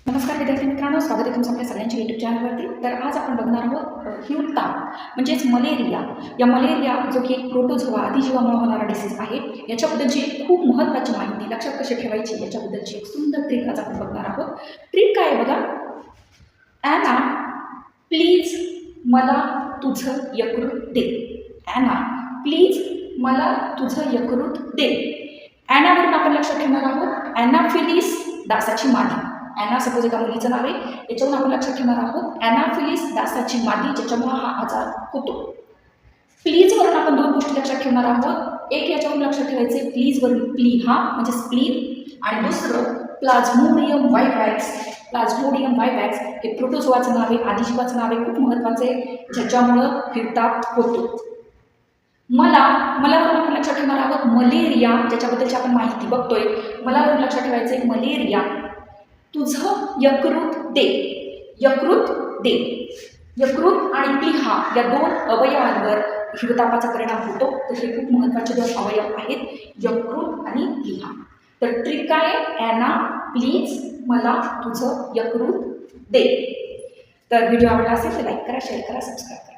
नमस्कार विद्यार्थी मित्रांनो, स्वागत आहे तुमचं आपल्या सगळ्यांच्या यूट्यूब चॅनलवरती. तर आज आपण बघणार आहोत हिवताप म्हणजेच मलेरिया. या मलेरिया जो की एक प्रोटोझोआ अधिजीवामुळे होणारा डिसीज आहे, याच्याबद्दलची खूप महत्त्वाची माहिती लक्षात कशी ठेवायची याच्याबद्दलची एक सुंदर ट्रिक आज आपण बघणार आहोत. ट्रिक काय आहे बघा. ॲना प्लीज मला तुझं यकृत दे. ॲना प्लीज मला तुझं यकृत दे. ॲनावरून आपण लक्षात ठेवणार आहोत ॲनाफिलिस डासाची मादी. ॲना सपोज एका मुलीचं नाव आहे, याच्यावरून आपण लक्षात ठेवणार आहोत ॲनाफिलिस डासाची मादी, ज्याच्यामुळे हा आजार होतो. प्लीजवरून आपण दोन गोष्टी लक्षात ठेवणार आहोत. एक याच्यावरून लक्षात ठेवायचे प्लीजवरून प्लीहा म्हणजे स्प्लीन, आणि दुसरं प्लाझ्मोडियम वायवॅक्स. प्लाझ्मोडियम वायवॅक्स हे प्रोटोझोआचं नाव आहे, आदिजीवाचं नाव आहे, खूप महत्त्वाचं आहे, ज्याच्यामुळं हिवताप होतो. मलावरून आपण लक्षात ठेवणार आहोत मलेरिया, ज्याच्याबद्दलची आपण माहिती बघतोय. मलावरून लक्षात ठेवायचे मलेरिया, तुझं यकृत दे. यकृत दे. यकृत आणि प्लीहा या दोन अवयवांवर हिवतापाचा परिणाम होतो. तर हे खूप महत्त्वाचे दोन अवयव आहेत, यकृत आणि प्लीहा. तर ट्रिक काय आहे, ॲना प्लीज मला तुझं यकृत दे. तर व्हिडिओ आवडला असेल तर लाईक करा, शेअर करा, सबस्क्राईब करा.